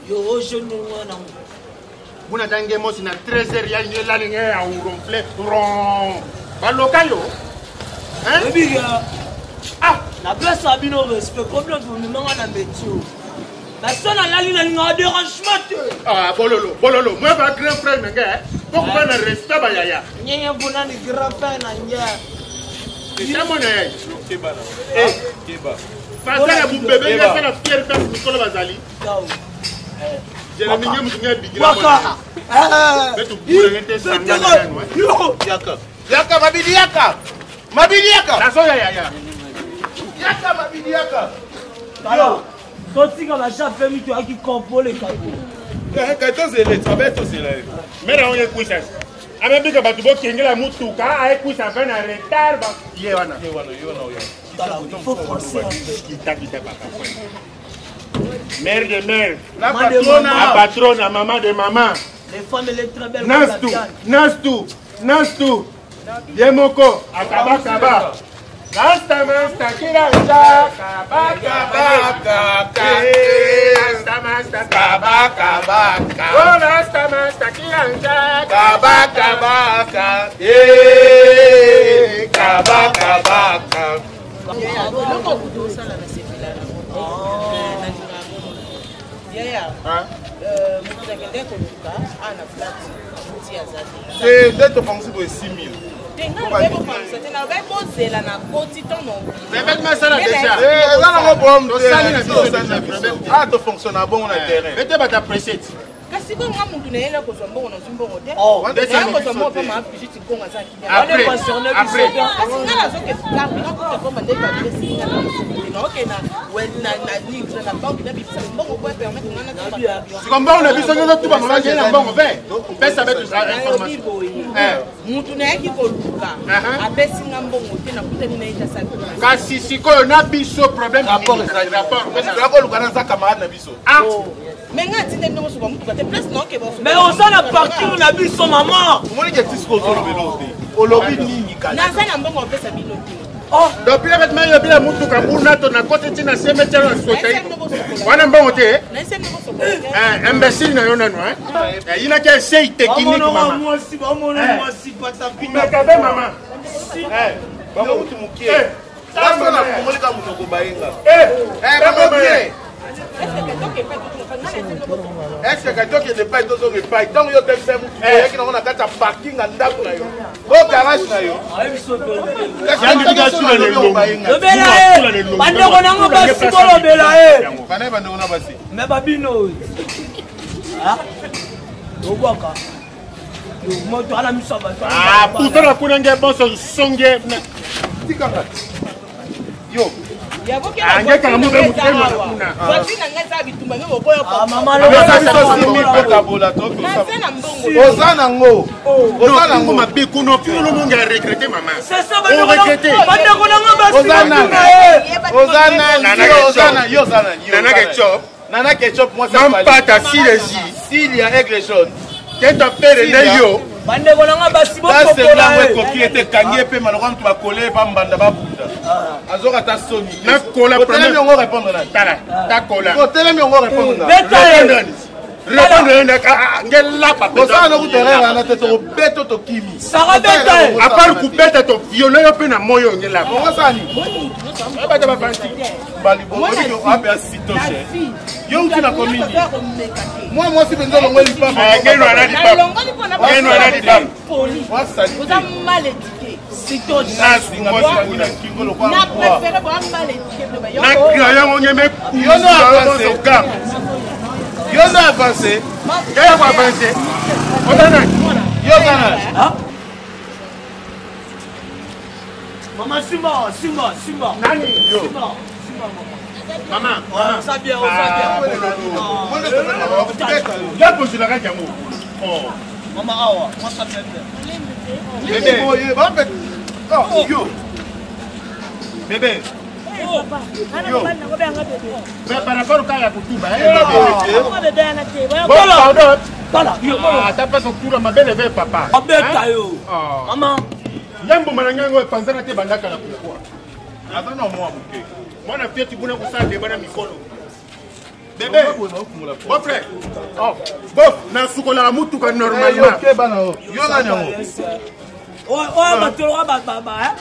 Yo, je ne vois pas. Vous n'avez pas de 13h, il y a une ligne à ronfler. Balocayo. Hein? Ah, la place a bien au respect. Combien de moments on a métier? Personne n'a la ligne à dérangement. Ah, Bololo, Bololo. Moi, ma grand frère, pourquoi on a respect? Il y a un bon grand frère. C'est ça mon âge. Parce que vous bébé, il y a la fierté de Nicolas Bazali. Je l'ai mis à Bigla. Yaka, Mabidi Yaka. Mabidi Yaka. La soya Yaya. Yaka, Mabidi Yaka. Yo, quand tu as la chape fermée, tu as qui compose les cadeaux. Quand tu es là, tu vas être aussi là. Mais là, on est couché. Avec des gars, tu vas qui la moutouka, avec couché, ça fait un retard. Yéwana. Il faut penser à mère de mère, la patronne, la maman de maman. Les femmes, elles sont très belles. Nastu, Yemoko, Akaba Kaba. Nasta, Kira, Kaba, c'est d'être pensé pour 6 000. Ah, tu fonctionnes à bon on a terrain. Mettez ta précède. Mais on s'en a parti, on a vu son maman. Oh, depuis avec moi, il y a bien moutou kabouna, ton à côté de la cimetière, on a sauté. On a un bon côté. Imbécile, il y a qu'un essai technique. Maman. Est-ce que quelqu'un qui n'est pas dans le pays, donc il y a des gens qui ont un parking en date, au garage, yo. Nana Ketchup, moi ça va pas s'il y a aigle jaune. Qu'est-ce que tu fais de yo? Là c'est là où coquille était gagné puis malheureusement tu vas coller pas mbanda ba buta. Azora ta soni. Na cola premier on va répondre là. Ta cola. Côté on va répondre là. Ngel la papa. Ça na ku terrain na tete au beto to kimi. Ça rebête. À part couper to violer pe na moyo ngel la. On va ça ni. Ba ta ba fanti. Bali bon on a bien sitoche. Yo tu na commune. Moi si benzo longo li pas. Ngel no ana di ba. Ngel no ana di ba. Moi ça ni. Vous avez mal éduqué. C'est toi. Na préféré pour mal éduqué. Na criant on yeme. Yo no avancé gam. Yo no avancé. Quel va avancer? On a yo kana. Maman, suis-moi. Nani yo. Maman, Ça vient, ça vient. ya poser la radio. Oh. Maman, moi ça vient. Bébé, oh yo. Bébé. Mais par rapport au cas ya kutuba, t'as pas son tour à ma belle et papa. Maman. Yambo manangango panzana te bandaka la pourquoi. Attends non moi. Moi na fieti buna kusande bana mikolo. Bébé. Bon frère. Oh, bon, na sukola mutuka normalement. Yo na nyango. Ouais, matolo ba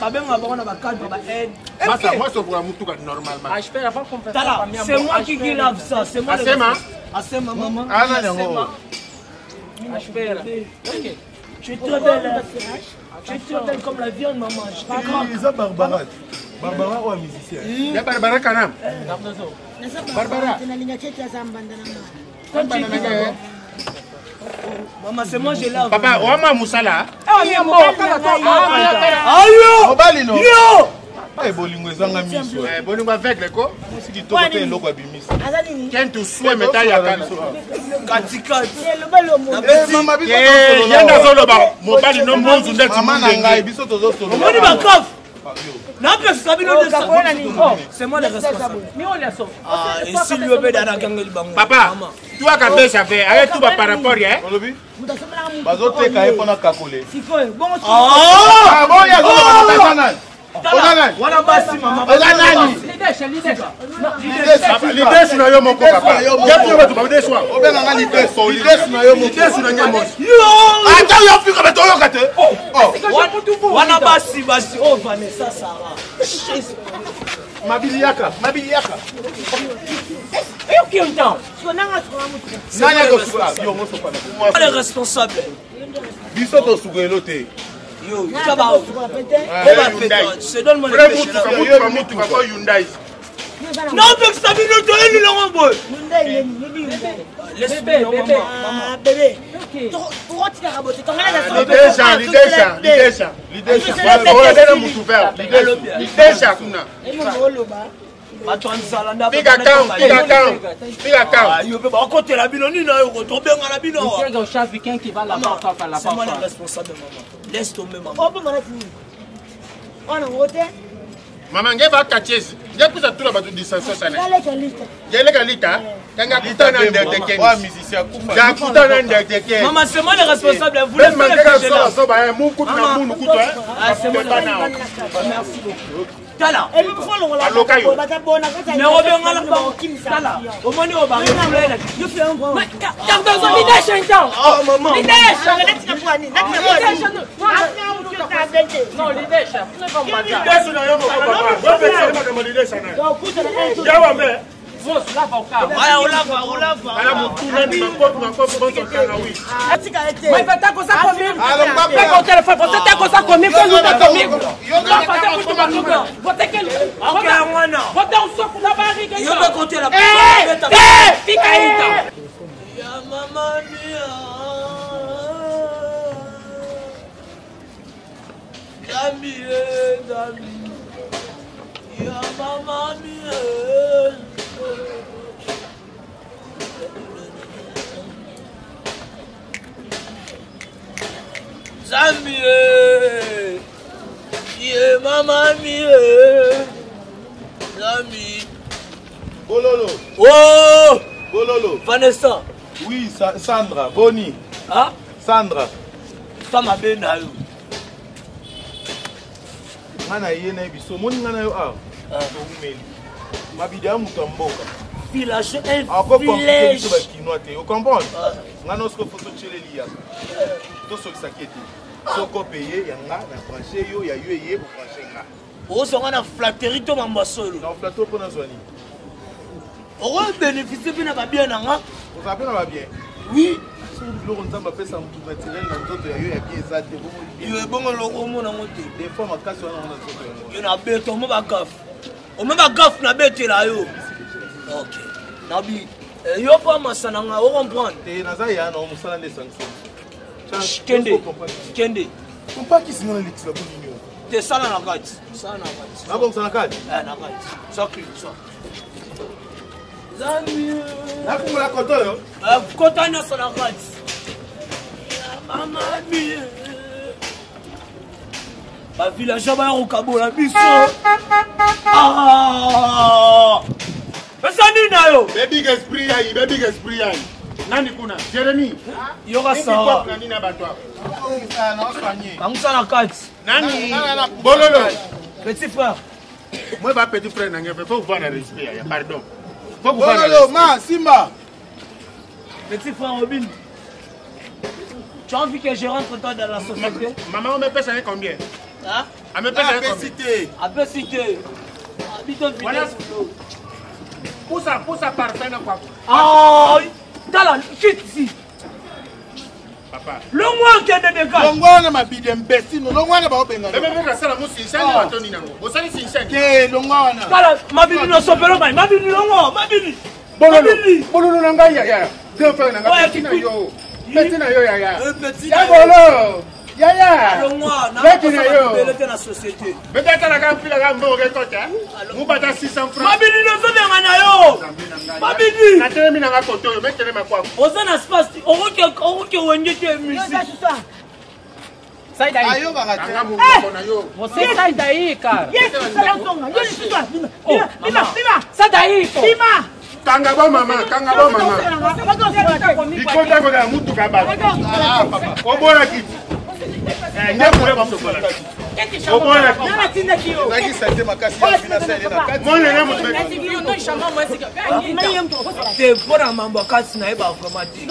benga ba na ba cadre ba aide. Moi c'est pour mutuka normalement. Ah, je peux avoir compris. C'est moi qui lave ça, c'est moi. Asema maman. Ah na nyango. Ah, je peux. OK. Tu es très belle. Tu es très belle comme la viande maman. Je te crois. Isa Barbara. Barbara ou musicien. Ya Barbara kanam. Barbara. Maman, c'est moi je lave. Papa, Wama Moussala. Ayo! Obalino. Yo! Ay bolingo ezanga miso. Bolingo avec le ko. Siki tokote eloko abimisa. Quel tu souhaites mettre ya kana. Katikati. Mama biso yenda zoloba mobali no monzu ndeti mama na ngai biso tozo solo. Moni ba kaf. Na pe sabino de ça. C'est moi le responsable. Ah, et si lui obé dans la gangue bango. Papa, toi ka be ça fait avec tout par rapport hein. Olobi? Bazo te ka epona kakole. Ah bon ya zoloba tatana. Wana basi mama. L'idée sur yo moko papa. Ya tu vas tu deswa. Obenga nga l'idée sur yo moko. L'idée sur nyamo. Ata yo fika beto yo kate. Wana basi oh Vanessa Sarah. Mabili yaka. Et qui entend? Nanya ko suka yo mo sopa na. Le responsable. Biso to sugelo te. Yo, ça va. On va faire. C'est donne moi le péché. Hyundai. Non, mais ça vient de donner le long boy. Laisse bébé. Bébé. Pourquoi tu as raboté? Laisse tomber maman. Maman ngeba kachezi. Ya kuza tula batu disanso sana. Yale kalita. Kanga kutana ndete kengi. Wa musicien kufa. Ya kutana ndete kengi. Maman, c'est moi le responsable. Vous le faites là. So ba mu kutu na mu kutu hein. Ah, c'est moi le responsable. Merci beaucoup. Tala. Mais on vient là bas. Tala. Au moins on va répondre. Je fais un bon. Oh maman. Non, l'idée, chef. Bololo. Oh! Bololo. Vanessa. Oui, Sandra. Boni. Ah? Sandra. Femme à Benayo. Ngana yene biso moni ngana yo a. Umeli. Mabidi mutu mboka. Village encore village. Vous comprenez? Ngana osko photo chelelia. To so saketi. Soko payer yanga na brancher yo ya yo pour brancher nga. O so ngana flatterie to mambasolo. Na flatterie pour na zwani. On va bénéficier bien à bien nga. Vous appelez na bien. Oui. Loro nzamba pesa mutu materiel na nzoto ya yo ya bien za te bongo. Yo bongo loko mona ngote. Des fois makasi wana na nzoto ya. Yo na beto mo ba gaf. O me ba gaf na betela yo. OK. Nabi yo pas masana nga o comprendre. Te naza ya na o musala le sanction. Kende. Compa qui singa na lix la bonino. Te sala na kati. Sala na kati. Na bon sala kati. Na kati. Sacré ça. Zami. Na pour la koto yo. Kota na sala kati. Mama mi. Ba village ba ro kabola biso. Ah! Pesani na yo. Baby esprit ai. Nani kuna? Jeremy. Yoga sawa. Nani na batwa? Kamusa na kati. Nani? Bololo. Petit frère. Moi ba petit frère na ngebe faut voir le respect ya pardon. Ma, Simba. Petit frère Robin, tu as envie que je rentre toi dans la société? Maman, on me paie ça combien? Hein? On me paie ça combien? À peu cité. Voilà. Pour ça parfait, non quoi? Ah, dans la chute ici. Papa. Le moins qui est de dégâts. Le moins on a ma bille imbécile. Le moins on a pas benga. Mais même la salle c'est ça ne va tenir. Vous savez c'est ça. Que le moins on a. Kala, ma bille no sopelo mai, ma bille longo, ma bille. Bololo nanga ya. Deux frères nanga. Petit na yo. Petit na yo ya. Petit. Ya bolo. Ya. Le moins, na petit na yo. dans la société. Peut-être la gamme la gamme au récolte. Vous bata 600 francs. Ma bille no so na yo. Ma bille. Na tele mina ngako to, metele makwa. Ozana space, oruke wengete musique. Sai daí. Ayo bagate. Anga mu na yo. Você sai daí, cara. Sai daí, pô. Kanga ba mama. Ikota ko da mutu ka ba. Obora kiti. Nyakure ba sokola. Obora kiti. Nagi sante makasi ya financier na kati. Mon nene mutu. Não chamou mais esse cara. C'est pour un membre casse na eba vraiment dit.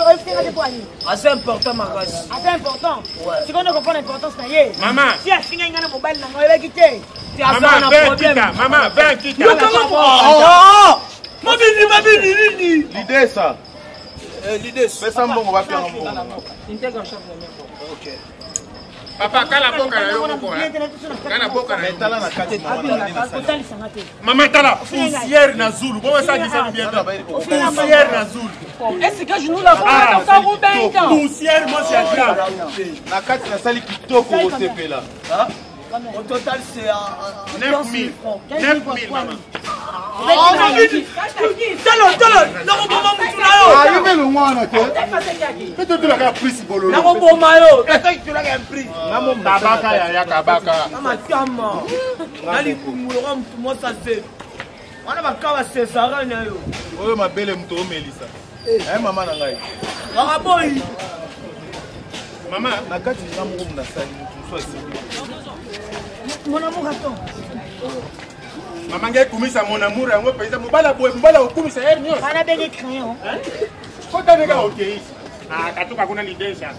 Assez important ma casse. Assez important. Si on ne comprend l'importance na ye. Maman. Si a fini ngana mobile na ngoyeba kité. Maman, 20 kita. Maman, 20 kita. Oh! Ma bille. L'idée ça. L'idée. Mais ça bon on va faire un bon. Intègre un chef de OK. Papa kala boka na yo moko. Kana boka na Tala na kati Maman tala poussière na Zulu. Comment ça dit ça bien? Poussière na Zulu. Esse gars nous l'a fait dans Roubaix então. Poussière moi c'est agréable. na kati na sali kitoko au CP là. Au total c'est 9 000. 9 000 maman. Talo, non bon mutu na yo. Ah, il veut le moins là. Peut-être tu l'as pris si bololo. Na ko bon mayo, peut-être tu l'as pris. Ngamo Tabaka ya kabaka. Kama kama. Nali kumulora mtu mosa se. Wana bakawa César na yo. oyo mabele mto o Melissa. Eh mama na ngai. Waka boy. Maman, Na kati na mo na sali mtu so asibi. Mon amour attend. maman ngai kumisa mon amour yango pesa mobala okumisa yeye nyo. Bana benge crayon. Kota nega okay. Ah, katuka kuna lidesha.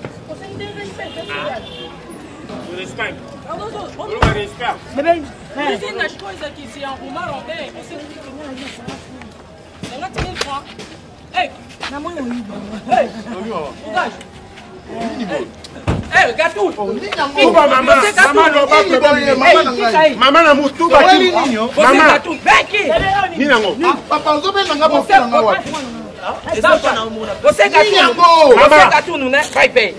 Respect. Respect. Bebê. Ensina as coisas aqui, se arrumaram bem, você não tem franc. Ei, Na mão eu ido. o gajo. Ei, gato. Tuba mama, mama no ba problème. Mama na mutu ba tu. Mama, Gato, vem aqui. ni nango. Papa nzobe na ngabo fina ngawa. Você gatuno. Você gatuno, né? Vai ver.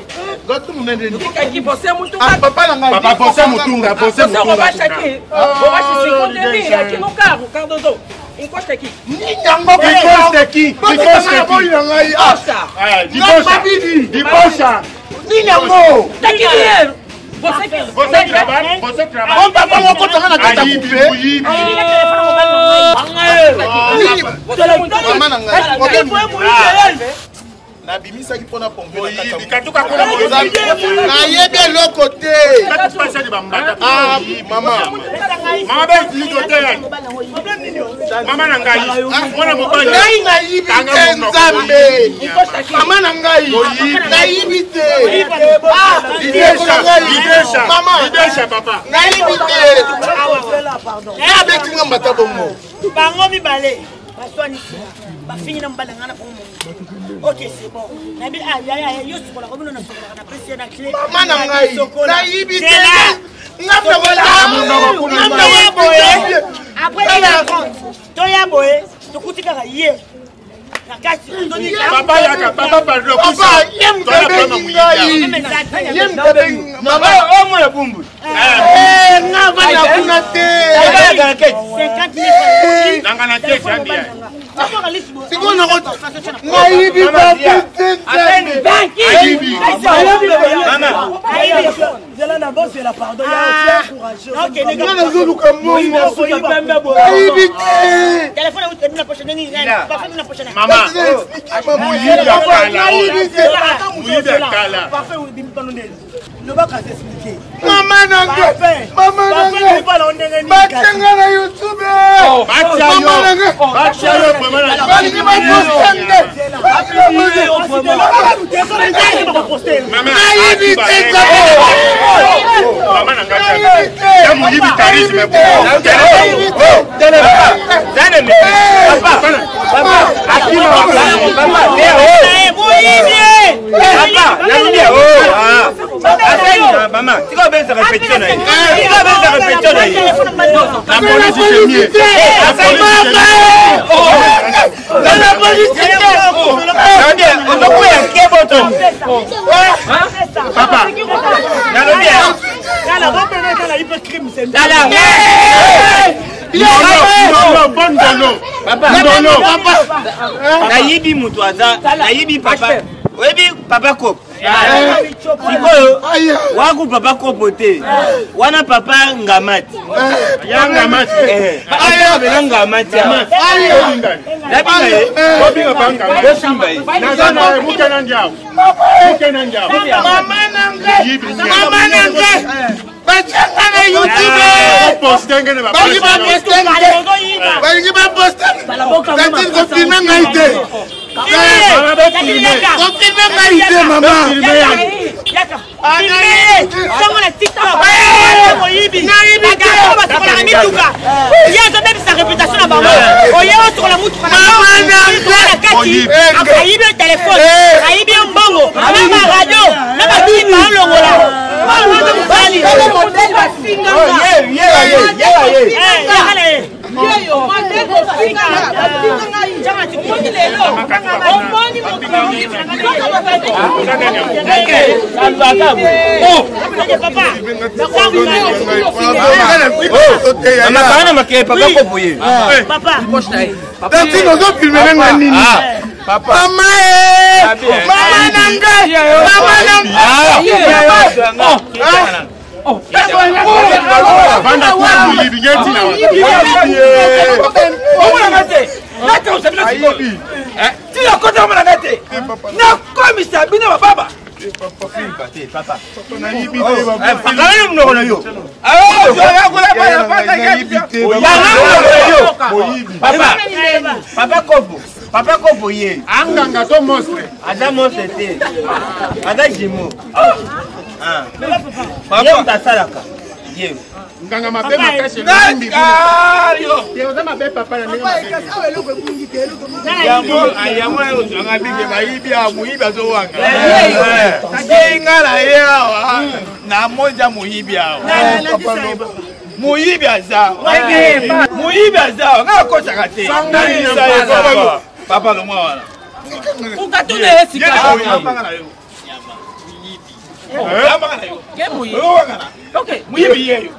Gato munende ni. Fica aqui, você é muito Ah, gato. papa na ngai. Papa você mutunga, você Você mutunga. rebaixa aqui. Rebaixa 50 mil aqui no carro, Cardoso. Encosta aqui. Ni nyango Encosta aqui, encosta aqui. na ngai. Encosta. De bolsa. Ni nyango. Tá aqui dinheiro. Você que... Você trabalha, você trabalha. On papa mo ko tanga na kata coupe. Mama na ngai. Na bimisa ki pona pompe na kata. Katuka kuna moza. Na yebe loko te. Katupasa di bambata. Ah, mama. Mama ba ligote ya. Mama na ngai. Mwana mobali. Ngai na yibi te nzambe. Mama na ngai. Na yibi te. Ah, Lidesha. Mama. Lidesha papa. Na yibi te. Pardon. Eh abeti ngamba ta bongo. Bango mibale. Baswani sina. Bafini na mbala ngana pour moi. OK, c'est bon. Nabi aya yo sokola ko bino sokola na presse na clé. Mama na ngai. Na yibi te. Ngamba boye. Après il raconte. Toya boye, tokutika ka ye. Na kasi ndoni. Papa yaka, papa pardon. Papa, yem bebe ngai. Yem bebe. Mama, o mo ya bumbu. Ngamba na kuna te. 50 000. Nanga na tete andia. Siko na ko. Ngai bi bebe. Ayibi. Mama. Zela na boss la pardon, ya encourager. OK, les gars. Na zulu ka mo. Téléphone Ngai bi te. téléphone na poche nini? Pas fait na poche na. Mama. Maman Nanga, Batanga YouTube. Maman, tu vas bien se répéter. La police c'est mieux. La police papa. Papa Kop. Waku papa Kopote. Wana papa Ngamati. Ngamati. Aya Ngamati. Papa Kopo ye. Anganga to monstre. Ada monstre te. Ada jimo. Papa ta salaka. Ye. Nganga mabe makasi ngimbi. Yo za mabe papa na ninga. Ayamo anga bige maibi a muibi azo wanga. Kajenga la yawa. Na moja muibi awa. Muibi aza. Muibi aza. Ngako chakate. Papa no mwana. Ukatune esika. Okay. Muibi yeyo.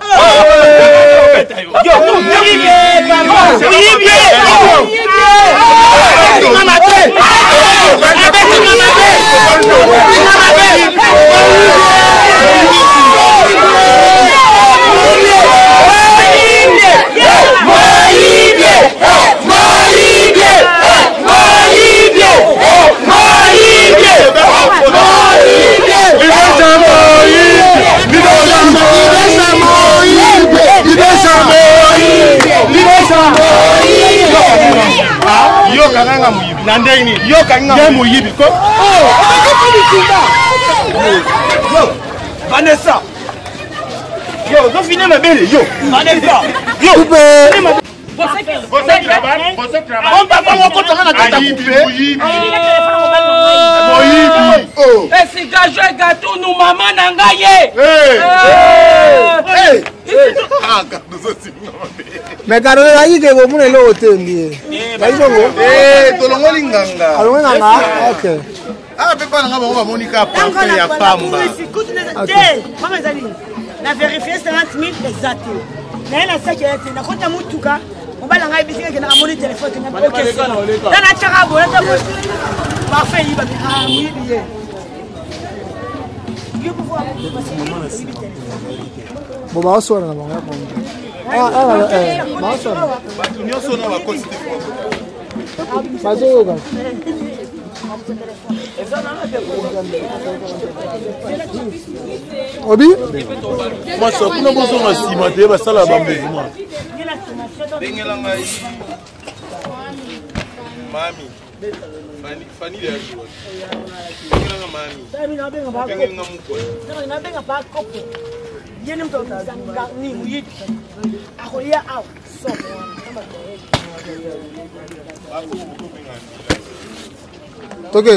Yo kanga muyibi ko. Yo Vanessa. Yo do finir ma belle yo. Vanessa. Yo. Você trabalha. On papa mon compte na tata coupé. Esse gajo é gato no mamãe nangaye. Mais quand on a eu que vous voulez le hôtel, ok. Ah, papa, on va Monica porter ya pamba. Na vérifier 50 000 exact. Na ela saki ete na kota mutuka. Obala ngai bisika ke na amoni téléphone ke na bloqué. Na na chaka bo na bo. Parfait yiba ah muyibiye. Yuko vo Bon ba so na manga ko. Ba tunyo so na ba kosi. Fazer yoga. Obi? Moi, ça kuna besoin de ciment, de la salle à bambou. Mami. Fanny de Ajoua. Ok.